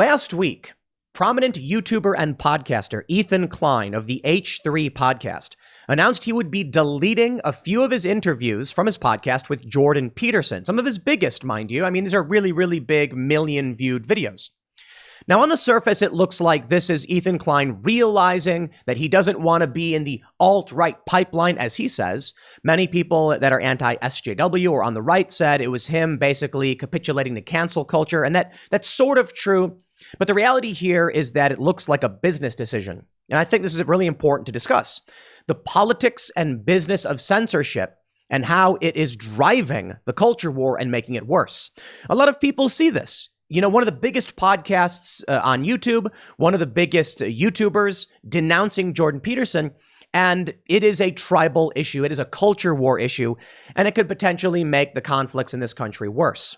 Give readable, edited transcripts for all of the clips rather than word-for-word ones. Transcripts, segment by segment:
Last week, prominent YouTuber and podcaster Ethan Klein of the H3 podcast announced he would be deleting a few of his interviews from his podcast with Jordan Peterson. Some of his biggest, mind you. I mean, these are really, really big million-viewed videos. Now, on the surface, it looks like this is Ethan Klein realizing that he doesn't want to be in the alt-right pipeline, as he says. Many people that are anti-SJW or on the right said it was him basically capitulating to cancel culture, and that's sort of true. But the reality here is that it looks like a business decision. And I think this is really important to discuss. The politics and business of censorship and how it is driving the culture war and making it worse. A lot of people see this. You know, one of the biggest podcasts on YouTube, one of the biggest YouTubers denouncing Jordan Peterson, and it is a tribal issue. It is a culture war issue, and it could potentially make the conflicts in this country worse.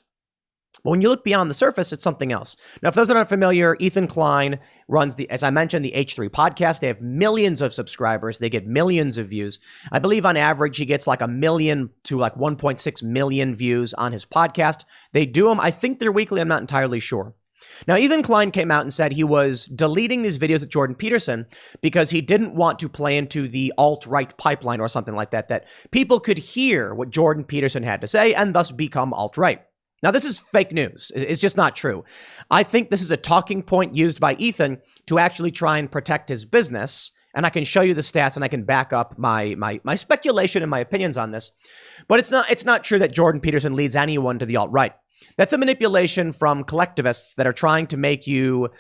But when you look beyond the surface, it's something else. Now, if those are not familiar, Ethan Klein runs as I mentioned, the H3 podcast. They have millions of subscribers. They get millions of views. I believe on average, he gets like 1 million to like 1.6 million views on his podcast. They do them. I think they're weekly. I'm not entirely sure. Now, Ethan Klein came out and said he was deleting these videos with Jordan Peterson because he didn't want to play into the alt-right pipeline or something like that, that people could hear what Jordan Peterson had to say and thus become alt-right. Now, this is fake news. It's just not true. I think this is a talking point used by Ethan to actually try and protect his business. And I can show you the stats and I can back up my speculation and my opinions on this. But it's not true that Jordan Peterson leads anyone to the alt-right. That's a manipulation from collectivists that are trying to make you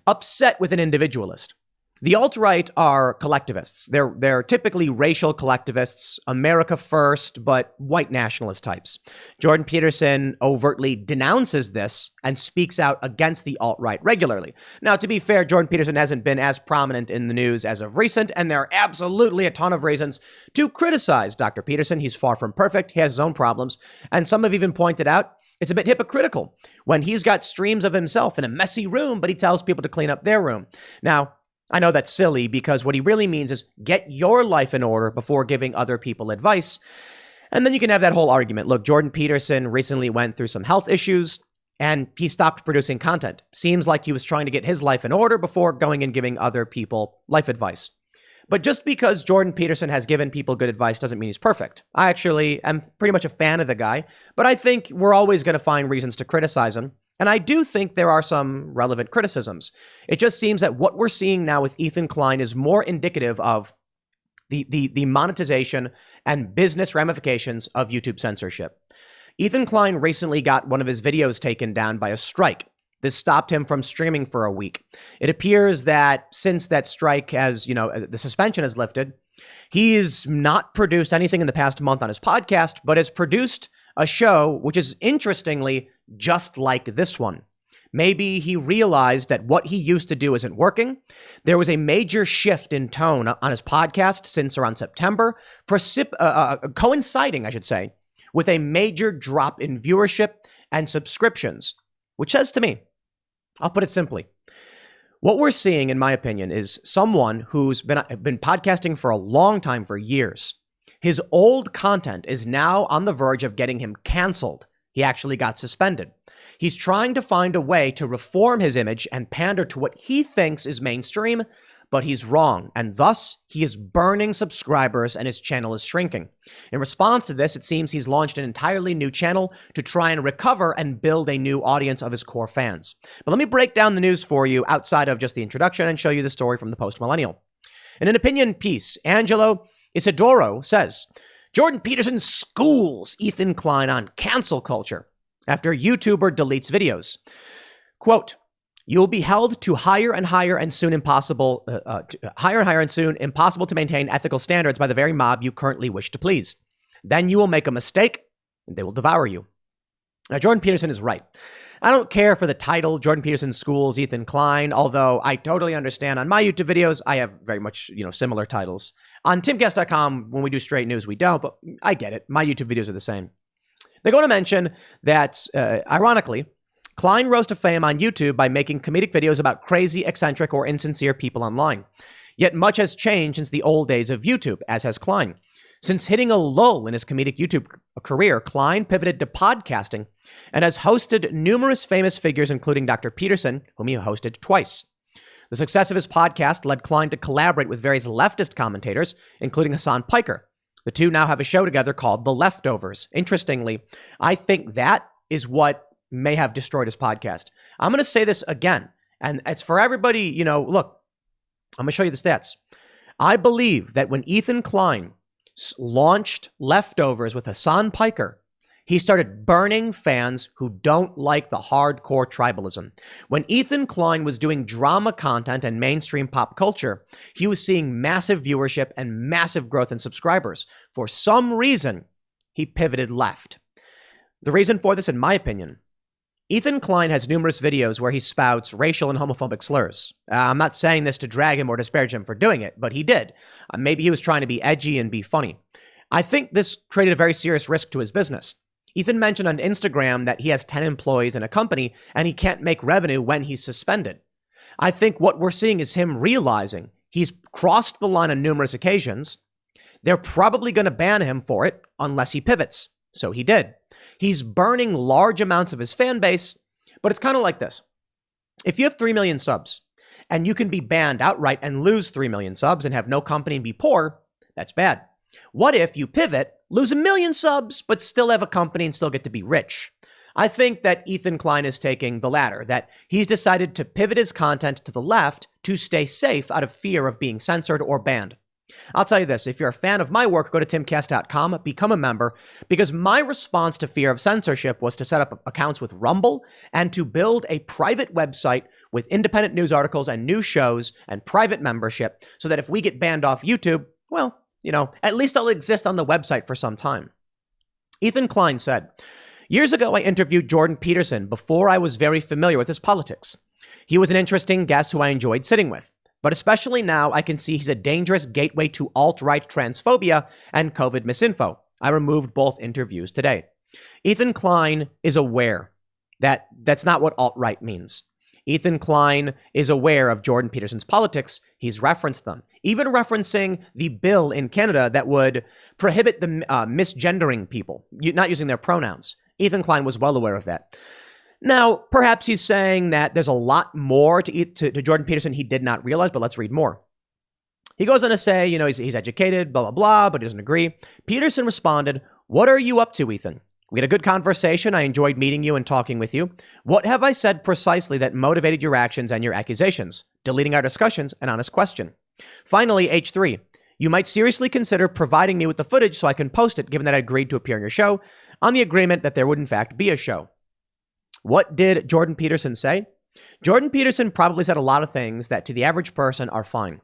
upset with an individualist. The alt-right are collectivists. They're typically racial collectivists, America first, but white nationalist types. Jordan Peterson overtly denounces this and speaks out against the alt-right regularly. Now, to be fair, Jordan Peterson hasn't been as prominent in the news as of recent, and there are absolutely a ton of reasons to criticize Dr. Peterson. He's far from perfect. He has his own problems. And some have even pointed out it's a bit hypocritical when he's got streams of himself in a messy room, but he tells people to clean up their room. Now, I know that's silly because what he really means is get your life in order before giving other people advice. And then you can have that whole argument. Look, Jordan Peterson recently went through some health issues and he stopped producing content. Seems like he was trying to get his life in order before going and giving other people life advice. But just because Jordan Peterson has given people good advice doesn't mean he's perfect. I actually am pretty much a fan of the guy, but I think we're always going to find reasons to criticize him. And I do think there are some relevant criticisms. It just seems that what we're seeing now with Ethan Klein is more indicative of the monetization and business ramifications of YouTube censorship. Ethan Klein recently got one of his videos taken down by a strike. This stopped him from streaming for a week. It appears that since that strike has, the suspension is lifted, he's not produced anything in the past month on his podcast, but has produced a show which is interestingly just like this one. Maybe he realized that what he used to do isn't working. There was a major shift in tone on his podcast since around September, coinciding, I should say, with a major drop in viewership and subscriptions, which says to me, I'll put it simply, what we're seeing, in my opinion, is someone who's been podcasting for a long time, for years. His old content is now on the verge of getting him canceled. He actually got suspended. He's trying to find a way to reform his image and pander to what he thinks is mainstream, but he's wrong, and thus he is burning subscribers and his channel is shrinking. In response to this, it seems he's launched an entirely new channel to try and recover and build a new audience of his core fans. But let me break down the news for you outside of just the introduction and show you the story from the Post-Millennial. In an opinion piece, Angelo Isidoro says, Jordan Peterson schools Ethan Klein on cancel culture after YouTuber deletes videos. Quote, you will be held to higher and higher and soon impossible to maintain ethical standards by the very mob you currently wish to please. Then you will make a mistake and they will devour you. Now, Jordan Peterson is right. I don't care for the title, Jordan Peterson schools Ethan Klein, although I totally understand on my YouTube videos, I have very much, similar titles. On timcast.com, when we do straight news, we don't, but I get it. My YouTube videos are the same. They go on to mention that, ironically, Klein rose to fame on YouTube by making comedic videos about crazy, eccentric, or insincere people online. Yet much has changed since the old days of YouTube, as has Klein. Since hitting a lull in his comedic YouTube career, Klein pivoted to podcasting and has hosted numerous famous figures, including Dr. Peterson, whom he hosted twice. The success of his podcast led Klein to collaborate with various leftist commentators, including Hassan Piker. The two now have a show together called The Leftovers. Interestingly, I think that is what may have destroyed his podcast. I'm going to say this again, and it's for everybody, look, I'm going to show you the stats. I believe that when Ethan Klein launched Leftovers with Hassan Piker, he started burning fans who don't like the hardcore tribalism. When Ethan Klein was doing drama content and mainstream pop culture, he was seeing massive viewership and massive growth in subscribers. For some reason, he pivoted left. The reason for this, in my opinion, Ethan Klein has numerous videos where he spouts racial and homophobic slurs. I'm not saying this to drag him or disparage him for doing it, but he did. Maybe he was trying to be edgy and be funny. I think this created a very serious risk to his business. Ethan mentioned on Instagram that he has 10 employees in a company and he can't make revenue when he's suspended. I think what we're seeing is him realizing he's crossed the line on numerous occasions. They're probably going to ban him for it unless he pivots. So he did. He's burning large amounts of his fan base, but it's kind of like this. If you have 3 million subs and you can be banned outright and lose 3 million subs and have no company and be poor, that's bad. What if you pivot, lose 1 million subs, but still have a company and still get to be rich? I think that Ethan Klein is taking the latter, that he's decided to pivot his content to the left to stay safe out of fear of being censored or banned. I'll tell you this, if you're a fan of my work, go to timcast.com, become a member, because my response to fear of censorship was to set up accounts with Rumble and to build a private website with independent news articles and news shows and private membership so that if we get banned off YouTube, well, at least I'll exist on the website for some time. Ethan Klein said, "Years ago, I interviewed Jordan Peterson before I was very familiar with his politics. He was an interesting guest who I enjoyed sitting with. But especially now, I can see he's a dangerous gateway to alt-right transphobia and COVID misinfo. I removed both interviews today." Ethan Klein is aware that that's not what alt-right means. Ethan Klein is aware of Jordan Peterson's politics. He's referenced them, even referencing the bill in Canada that would prohibit the misgendering people, not using their pronouns. Ethan Klein was well aware of that. Now, perhaps he's saying that there's a lot more to Jordan Peterson he did not realize, but let's read more. He goes on to say, he's educated, blah, blah, blah, but he doesn't agree. Peterson responded, "What are you up to, Ethan? We had a good conversation. I enjoyed meeting you and talking with you. What have I said precisely that motivated your actions and your accusations? Deleting our discussions, an honest question. Finally, H3, you might seriously consider providing me with the footage so I can post it, given that I agreed to appear on your show, on the agreement that there would in fact be a show." What did Jordan Peterson say? Jordan Peterson probably said a lot of things that to the average person are fine.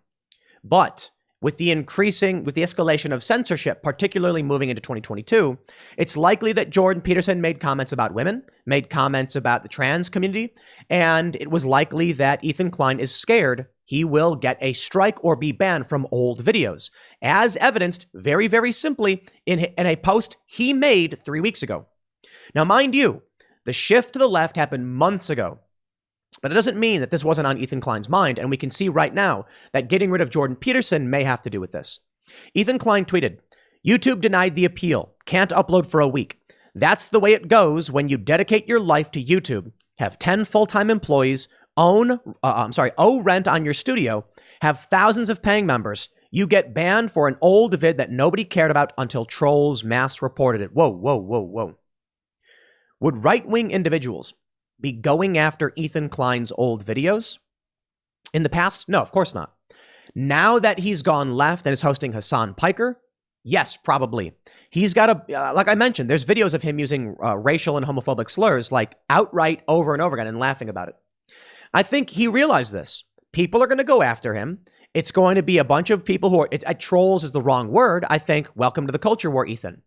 But with the escalation of censorship, particularly moving into 2022, it's likely that Jordan Peterson made comments about women, made comments about the trans community, and it was likely that Ethan Klein is scared he will get a strike or be banned from old videos, as evidenced very, very simply in a post he made 3 weeks ago. Now, mind you, the shift to the left happened months ago, but it doesn't mean that this wasn't on Ethan Klein's mind, and we can see right now that getting rid of Jordan Peterson may have to do with this. Ethan Klein tweeted, "YouTube denied the appeal. Can't upload for a week. That's the way it goes when you dedicate your life to YouTube, have 10 full-time employees, owe rent on your studio, have thousands of paying members. You get banned for an old vid that nobody cared about until trolls mass reported it." Whoa, whoa, whoa, whoa. Would right-wing individuals be going after Ethan Klein's old videos? In the past? No, of course not. Now that he's gone left and is hosting Hassan Piker? Yes, probably. He's got like I mentioned, there's videos of him using racial and homophobic slurs, like outright over and over again and laughing about it. I think he realized this. People are going to go after him. It's going to be a bunch of people who are, trolls is the wrong word. I think, welcome to the culture war, Ethan.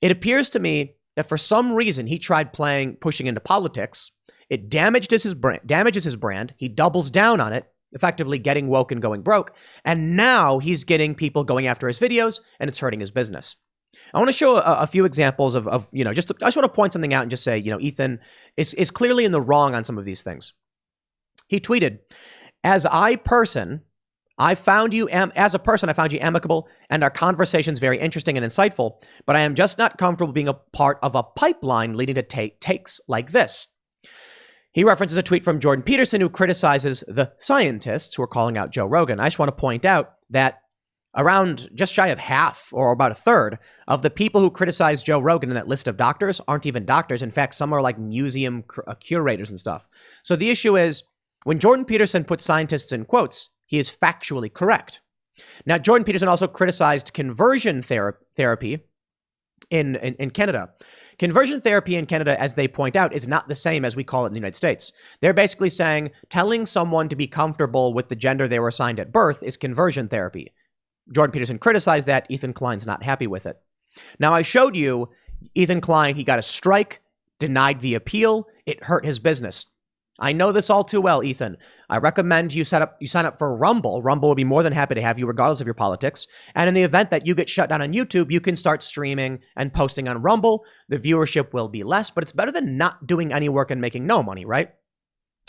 It appears to me that for some reason he tried pushing into politics. It damages his brand. He doubles down on it, effectively getting woke and going broke. And now he's getting people going after his videos, and it's hurting his business. I want to show a few examples of I just want to point something out and just say, Ethan is clearly in the wrong on some of these things. He tweeted, "As I person, I found you, as a person, I found you amicable and our conversations very interesting and insightful, but I am just not comfortable being a part of a pipeline leading to takes like this. He references a tweet from Jordan Peterson, who criticizes the scientists who are calling out Joe Rogan. I just want to point out that around just shy of half, or about a third, of the people who criticize Joe Rogan in that list of doctors aren't even doctors. In fact, some are like museum curators and stuff. So the issue is, when Jordan Peterson puts scientists in quotes, he is factually correct. Now, Jordan Peterson also criticized conversion therapy in Canada. Conversion therapy in Canada, as they point out, is not the same as we call it in the United States. They're basically saying telling someone to be comfortable with the gender they were assigned at birth is conversion therapy. Jordan Peterson criticized that. Ethan Klein's not happy with it. Now, I showed you Ethan Klein. He got a strike, denied the appeal. It hurt his business. I know this all too well, Ethan. I recommend you sign up for Rumble. Rumble will be more than happy to have you regardless of your politics. And in the event that you get shut down on YouTube, you can start streaming and posting on Rumble. The viewership will be less, but it's better than not doing any work and making no money, right?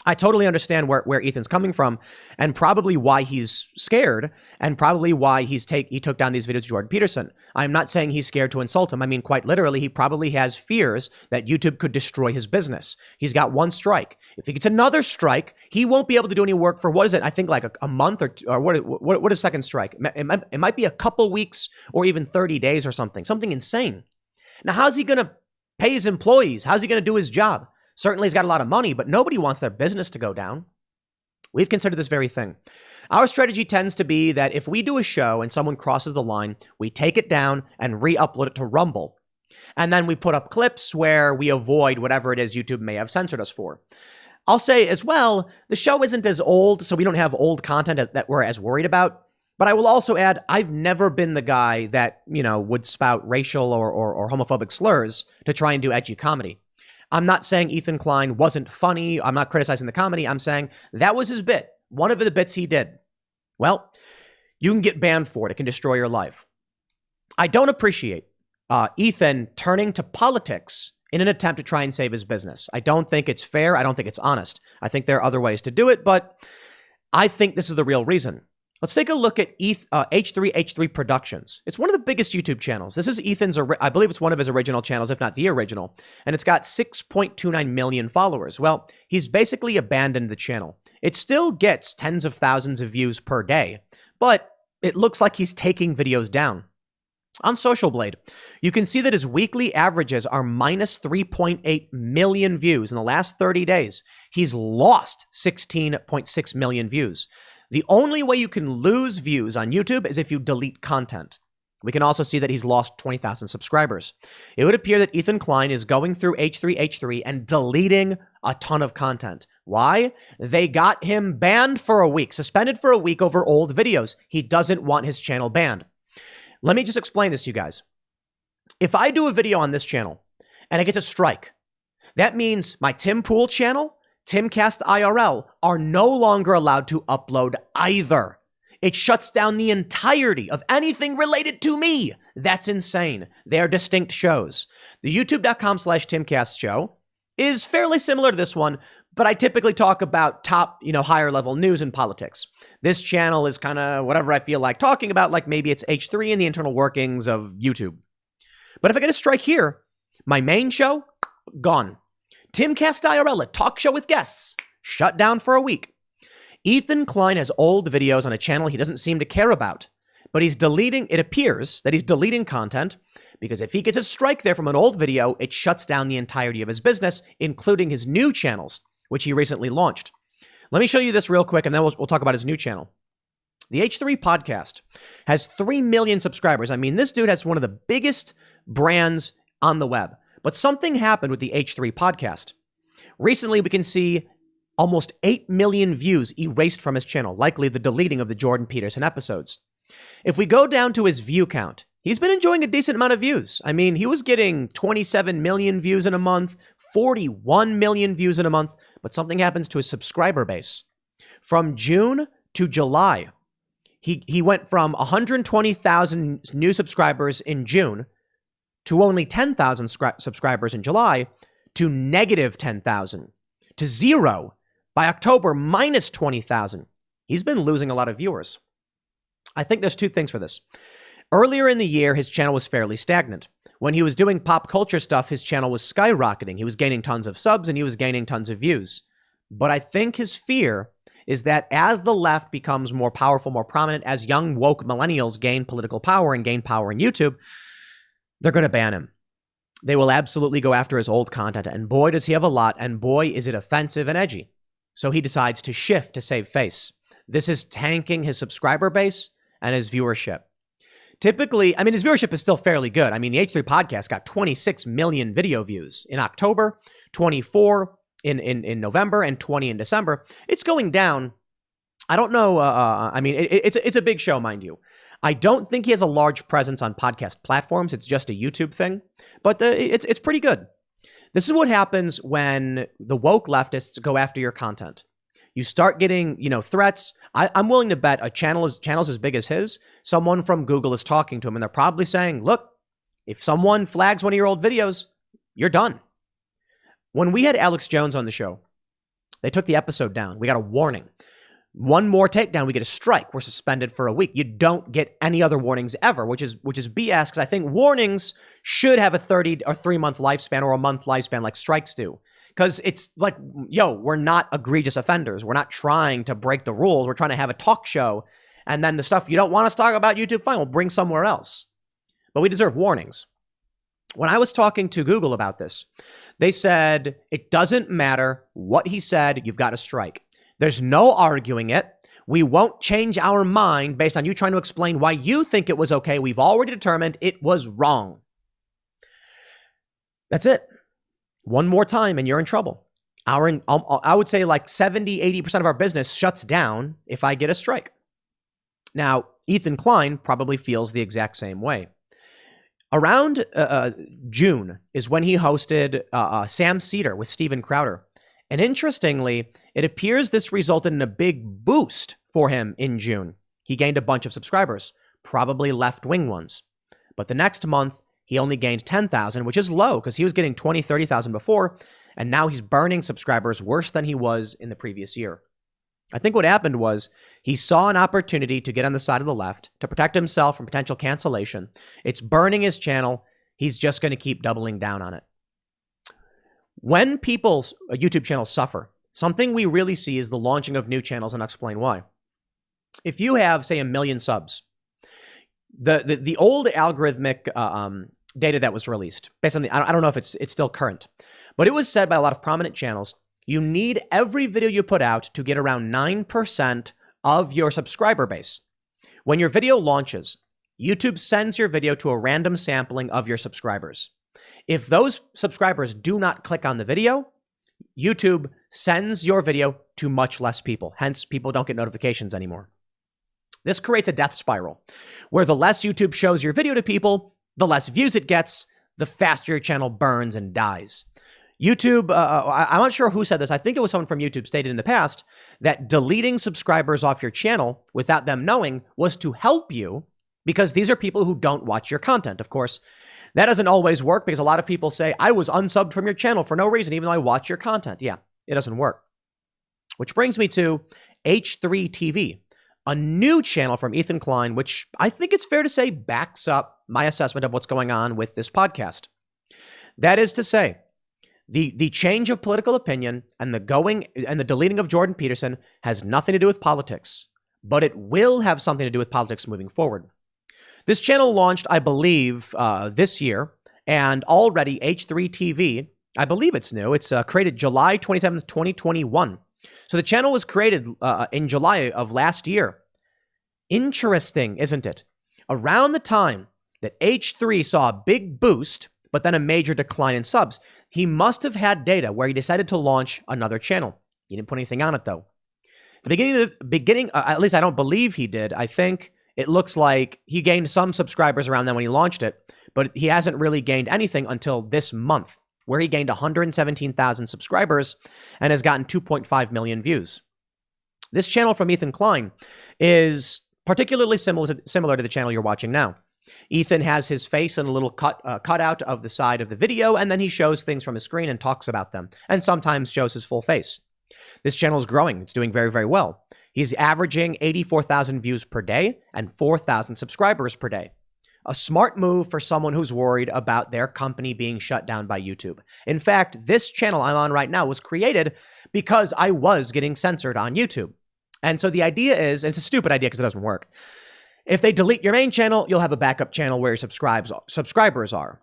I totally understand where Ethan's coming from, and probably why he's scared, and probably why he took down these videos to Jordan Peterson. I'm not saying he's scared to insult him. I mean, quite literally, he probably has fears that YouTube could destroy his business. He's got one strike. If he gets another strike, he won't be able to do any work for, what is it? I think like a month or what is second strike? It might be a couple weeks or even 30 days or something insane. Now, how's he going to pay his employees? How's he going to do his job? Certainly he's got a lot of money, but nobody wants their business to go down. We've considered this very thing. Our strategy tends to be that if we do a show and someone crosses the line, we take it down and re-upload it to Rumble. And then we put up clips where we avoid whatever it is YouTube may have censored us for. I'll say as well, the show isn't as old, so we don't have old content that we're as worried about. But I will also add, I've never been the guy that, would spout racial or homophobic slurs to try and do edgy comedy. I'm not saying Ethan Klein wasn't funny. I'm not criticizing the comedy. I'm saying that was his bit. One of the bits he did. Well, you can get banned for it. It can destroy your life. I don't appreciate Ethan turning to politics in an attempt to try and save his business. I don't think it's fair. I don't think it's honest. I think there are other ways to do it, but I think this is the real reason. Let's take a look at H3H3 Productions. It's one of the biggest YouTube channels. This is Ethan's, I believe it's one of his original channels, if not the original, and it's got 6.29 million followers. Well, he's basically abandoned the channel. It still gets tens of thousands of views per day, but it looks like he's taking videos down. On Social Blade, you can see that his weekly averages are minus 3.8 million views in the last 30 days. He's lost 16.6 million views. The only way you can lose views on YouTube is if you delete content. We can also see that he's lost 20,000 subscribers. It would appear that Ethan Klein is going through H3H3 and deleting a ton of content. Why? They got him banned for a week, suspended for a week over old videos. He doesn't want his channel banned. Let me just explain this to you guys. If I do a video on this channel and it gets a strike, that means my Tim Pool channel, Timcast IRL, are no longer allowed to upload either. It shuts down the entirety of anything related to me. That's insane. They are distinct shows. The youtube.com/Timcast show is fairly similar to this one, but I typically talk about top, higher level news and politics. This channel is kind of whatever I feel like talking about, like maybe it's H3 and the internal workings of YouTube. But if I get a strike here, my main show, gone. Timcast IRL, a talk show with guests, shut down for a week. Ethan Klein has old videos on a channel he doesn't seem to care about, but it appears that he's deleting content because if he gets a strike there from an old video, it shuts down the entirety of his business, including his new channels, which he recently launched. Let me show you this real quick, and then we'll talk about his new channel. The H3 podcast has 3 million subscribers. I mean, this dude has one of the biggest brands on the web. But something happened with the H3 podcast. Recently, we can see almost 8 million views erased from his channel, likely the deleting of the Jordan Peterson episodes. If we go down to his view count, he's been enjoying a decent amount of views. I mean, he was getting 27 million views in a month, 41 million views in a month, but something happens to his subscriber base. From June to July, he went from 120,000 new subscribers in June to only 10,000 subscribers in July, to negative 10,000, to zero by October, minus 20,000. He's been losing a lot of viewers. I think there's two things for this. Earlier in the year, his channel was fairly stagnant. When he was doing pop culture stuff, his channel was skyrocketing. He was gaining tons of subs and he was gaining tons of views. But I think his fear is that as the left becomes more powerful, more prominent, as young woke millennials gain political power and gain power in YouTube, they're going to ban him. They will absolutely go after his old content. And boy, does he have a lot. And boy, is it offensive and edgy. So he decides to shift to save face. This is tanking his subscriber base and his viewership. Typically, I mean, his viewership is still fairly good. I mean, the H3 podcast got 26 million video views in October, 24 in November, and 20 in December. It's going down. I don't know. I mean, it's a big show, mind you. I don't think he has a large presence on podcast platforms. It's just a YouTube thing, but it's pretty good. This is what happens when the woke leftists go after your content. You start getting, threats. I'm willing to bet a channel's as big as his, someone from Google is talking to him, and they're probably saying, look, if someone flags one of your old videos, you're done. When we had Alex Jones on the show, they took the episode down. We got a warning. One more takedown, we get a strike. We're suspended for a week. You don't get any other warnings ever, which is BS, because I think warnings should have a 30 or 3 month lifespan or a month lifespan like strikes do. Because it's like, we're not egregious offenders. We're not trying to break the rules. We're trying to have a talk show. And then the stuff you don't want us to talk about YouTube, fine, we'll bring somewhere else. But we deserve warnings. When I was talking to Google about this, they said, it doesn't matter what he said, you've got a strike. There's no arguing it. We won't change our mind based on you trying to explain why you think it was okay. We've already determined it was wrong. That's it. One more time and you're in trouble. I would say like 70, 80% of our business shuts down if I get a strike. Now, Ethan Klein probably feels the exact same way. Around June is when he hosted Sam Cedar with Steven Crowder. And interestingly, it appears this resulted in a big boost for him in June. He gained a bunch of subscribers, probably left-wing ones. But the next month, he only gained 10,000, which is low because he was getting 20, 30,000 before, and now he's burning subscribers worse than he was in the previous year. I think what happened was he saw an opportunity to get on the side of the left to protect himself from potential cancellation. It's burning his channel. He's just going to keep doubling down on it. When people's YouTube channels suffer, something we really see is the launching of new channels, and I'll explain why. If you have, say, 1 million subs, the old algorithmic data that was released, based on I don't know if it's still current, but it was said by a lot of prominent channels, you need every video you put out to get around 9% of your subscriber base. When your video launches, YouTube sends your video to a random sampling of your subscribers. If those subscribers do not click on the video, YouTube sends your video to much less people. Hence, people don't get notifications anymore. This creates a death spiral where the less YouTube shows your video to people, the less views it gets, the faster your channel burns and dies. YouTube, I'm not sure who said this. I think it was someone from YouTube stated in the past that deleting subscribers off your channel without them knowing was to help you because these are people who don't watch your content. Of course, that doesn't always work because a lot of people say, I was unsubbed from your channel for no reason, even though I watch your content. Yeah, it doesn't work. Which brings me to H3 TV, a new channel from Ethan Klein, which I think it's fair to say backs up my assessment of what's going on with this podcast. That is to say, the change of political opinion and the deleting of Jordan Peterson has nothing to do with politics, but it will have something to do with politics moving forward. This channel launched, I believe, this year, and already H3 TV, I believe it's new. It's created July 27th, 2021. So the channel was created in July of last year. Interesting, isn't it? Around the time that H3 saw a big boost, but then a major decline in subs, he must have had data where he decided to launch another channel. He didn't put anything on it, though. The beginning, at least I don't believe he did. I think it looks like he gained some subscribers around then when he launched it, but he hasn't really gained anything until this month, where he gained 117,000 subscribers and has gotten 2.5 million views. This channel from Ethan Klein is particularly similar to the channel you're watching now. Ethan has his face in a little cutout of the side of the video, and then he shows things from his screen and talks about them, and sometimes shows his full face. This channel is growing. It's doing very, very well. He's averaging 84,000 views per day and 4,000 subscribers per day. A smart move for someone who's worried about their company being shut down by YouTube. In fact, this channel I'm on right now was created because I was getting censored on YouTube. And so the idea is, and it's a stupid idea because it doesn't work. If they delete your main channel, you'll have a backup channel where your subscribers are.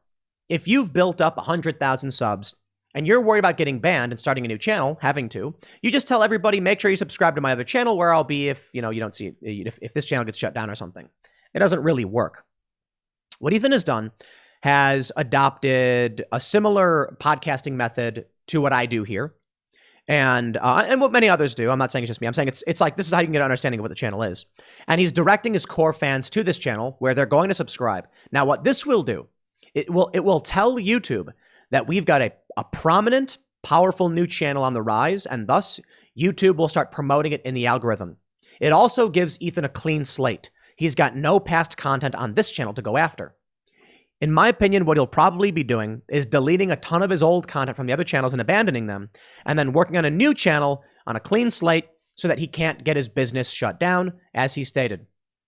If you've built up 100,000 subs and you're worried about getting banned and starting a new channel, you just tell everybody, make sure you subscribe to my other channel where I'll be if, you don't see if this channel gets shut down or something. It doesn't really work. What Ethan has done has adopted a similar podcasting method to what I do here. And what many others do. I'm not saying it's just me. I'm saying it's like this is how you can get an understanding of what the channel is. And he's directing his core fans to this channel where they're going to subscribe. Now, what this will do, it will tell YouTube that we've got a prominent, powerful new channel on the rise, and thus YouTube will start promoting it in the algorithm. It also gives Ethan a clean slate. He's got no past content on this channel to go after. In my opinion, what he'll probably be doing is deleting a ton of his old content from the other channels and abandoning them, and then working on a new channel on a clean slate so that he can't get his business shut down, as he stated.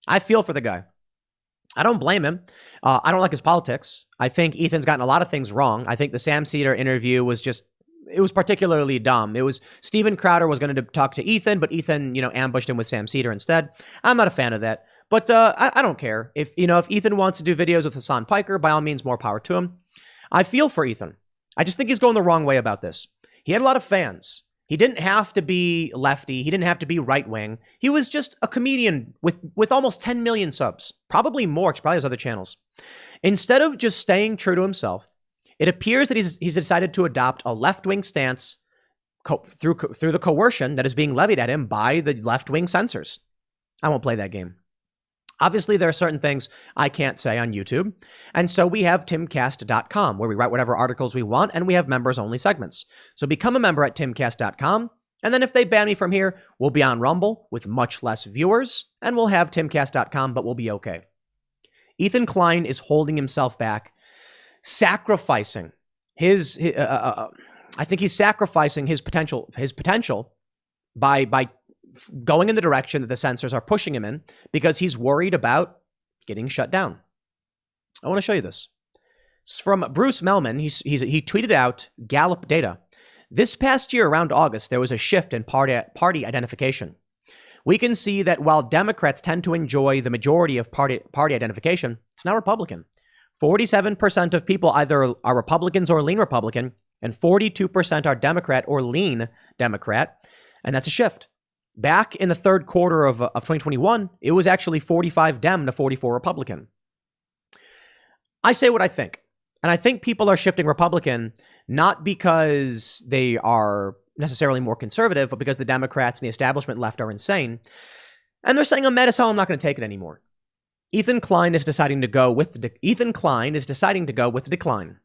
I feel for the guy. I don't blame him. I don't like his politics. I think Ethan's gotten a lot of things wrong. I think the Sam Seder interview was it was particularly dumb. It was Steven Crowder was going to talk to Ethan, but Ethan, ambushed him with Sam Seder instead. I'm not a fan of that. But I don't care. If Ethan wants to do videos with Hassan Piker, by all means, more power to him. I feel for Ethan. I just think he's going the wrong way about this. He had a lot of fans. He didn't have to be lefty. He didn't have to be right-wing. He was just a comedian with almost 10 million subs. Probably more, because probably has other channels. Instead of just staying true to himself, it appears that he's decided to adopt a left-wing stance through the coercion that is being levied at him by the left-wing censors. I won't play that game. Obviously, there are certain things I can't say on YouTube. And so we have timcast.com, where we write whatever articles we want, and we have members-only segments. So become a member at timcast.com, and then if they ban me from here, we'll be on Rumble with much less viewers, and we'll have timcast.com, but we'll be okay. Ethan Klein is holding himself back, sacrificing I think he's sacrificing his potential by going in the direction that the censors are pushing him in because he's worried about getting shut down. I want to show you this. It's from Bruce Melman. He tweeted out Gallup data. This past year, around August, there was a shift in party identification. We can see that while Democrats tend to enjoy the majority of party identification, it's now Republican. 47% of people either are Republicans or lean Republican, and 42% are Democrat or lean Democrat, and that's a shift. Back in the third quarter of 2021, it was actually 45 Dem to 44 Republican. I say what I think. And I think people are shifting Republican not because they are necessarily more conservative, but because the Democrats and the establishment left are insane. And they're saying, I'm mad as hell, I'm not going to take it anymore. Ethan Klein is deciding to go with the decline.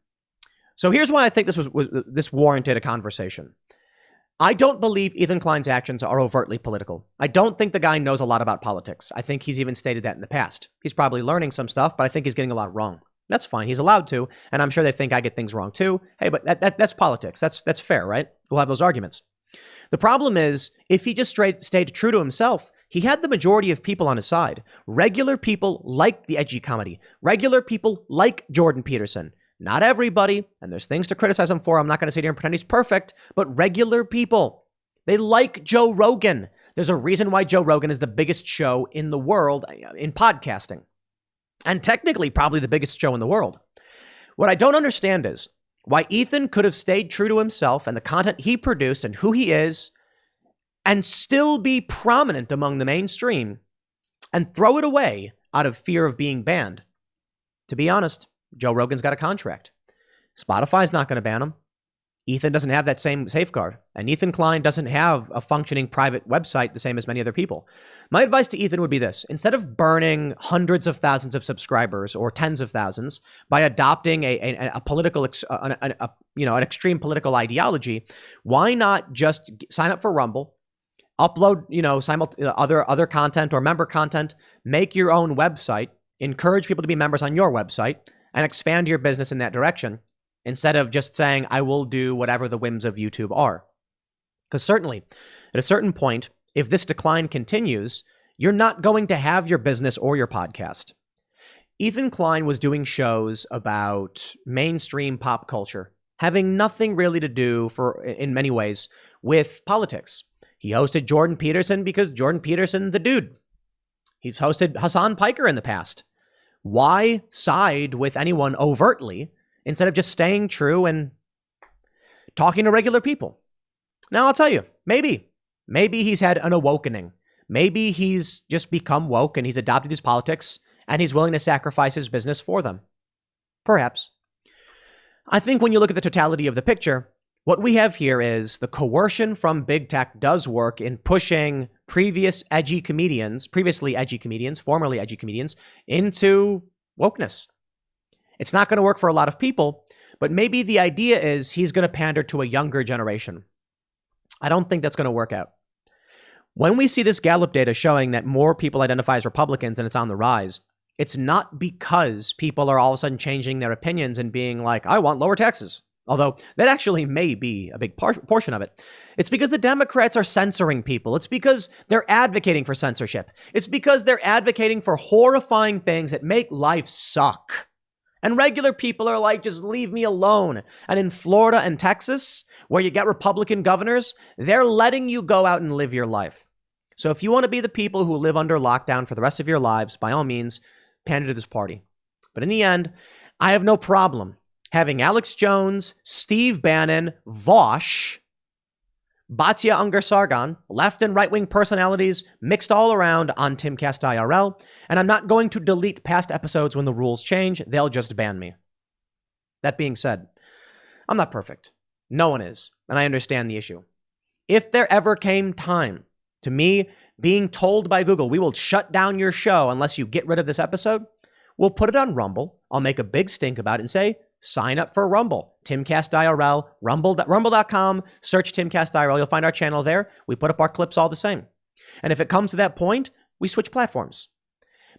So here's why I think this warranted a conversation. I don't believe Ethan Klein's actions are overtly political. I don't think the guy knows a lot about politics. I think he's even stated that in the past. He's probably learning some stuff, but I think he's getting a lot wrong. That's fine. He's allowed to, and I'm sure they think I get things wrong too. Hey, but that's politics. That's fair, right? We'll have those arguments. The problem is, if he just stayed true to himself, he had the majority of people on his side. Regular people like the edgy comedy. Regular people like Jordan Peterson. Not everybody, and there's things to criticize him for. I'm not going to sit here and pretend he's perfect, but regular people. They like Joe Rogan. There's a reason why Joe Rogan is the biggest show in the world in podcasting. And technically, probably the biggest show in the world. What I don't understand is why Ethan could have stayed true to himself and the content he produced and who he is and still be prominent among the mainstream and throw it away out of fear of being banned. To be honest, Joe Rogan's got a contract. Spotify's not going to ban him. Ethan doesn't have that same safeguard. And Ethan Klein doesn't have a functioning private website the same as many other people. My advice to Ethan would be this. Instead of burning hundreds of thousands of subscribers or tens of thousands by adopting a political, an extreme political ideology, why not just sign up for Rumble, upload, other content or member content, make your own website, encourage people to be members on your website, and expand your business in that direction instead of just saying, I will do whatever the whims of YouTube are. Because certainly, at a certain point, if this decline continues, you're not going to have your business or your podcast. Ethan Klein was doing shows about mainstream pop culture, having nothing really to do, in many ways, with politics. He hosted Jordan Peterson because Jordan Peterson's a dude. He's hosted Hassan Piker in the past. Why side with anyone overtly instead of just staying true and talking to regular people? Now, I'll tell you, maybe he's had an awakening. Maybe he's just become woke and he's adopted these politics and he's willing to sacrifice his business for them. Perhaps. I think when you look at the totality of the picture, what we have here is the coercion from big tech does work in pushing previously edgy comedians, formerly edgy comedians, into wokeness. It's not going to work for a lot of people, but maybe the idea is he's going to pander to a younger generation. I don't think that's going to work out. When we see this Gallup data showing that more people identify as Republicans and it's on the rise, it's not because people are all of a sudden changing their opinions and being like, I want lower taxes. Although that actually may be a big portion of it. It's because the Democrats are censoring people. It's because they're advocating for censorship. It's because they're advocating for horrifying things that make life suck. And regular people are like, just leave me alone. And in Florida and Texas, where you get Republican governors, they're letting you go out and live your life. So if you want to be the people who live under lockdown for the rest of your lives, by all means, pander to this party. But in the end, I have no problem having Alex Jones, Steve Bannon, Vosh, Batya Ungar-Sargon, left and right-wing personalities mixed all around on Timcast IRL, and I'm not going to delete past episodes when the rules change. They'll just ban me. That being said, I'm not perfect. No one is, and I understand the issue. If there ever came time to me being told by Google, we will shut down your show unless you get rid of this episode, we'll put it on Rumble. I'll make a big stink about it and say, sign up for Rumble. Timcast IRL, rumble.com, search Timcast IRL. You'll find our channel there. We put up our clips all the same. And if it comes to that point, we switch platforms.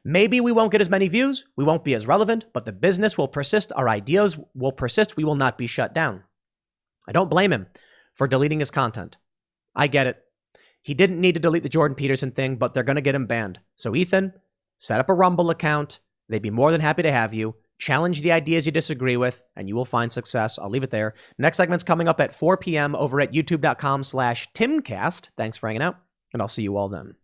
Maybe we won't get as many views. We won't be as relevant, but the business will persist. Our ideas will persist. We will not be shut down. I don't blame him for deleting his content. I get it. He didn't need to delete the Jordan Peterson thing, but they're going to get him banned. So Ethan, set up a Rumble account. They'd be more than happy to have you. Challenge the ideas you disagree with, and you will find success. I'll leave it there. Next segment's coming up at 4 p.m. over at youtube.com/Timcast. Thanks for hanging out, and I'll see you all then.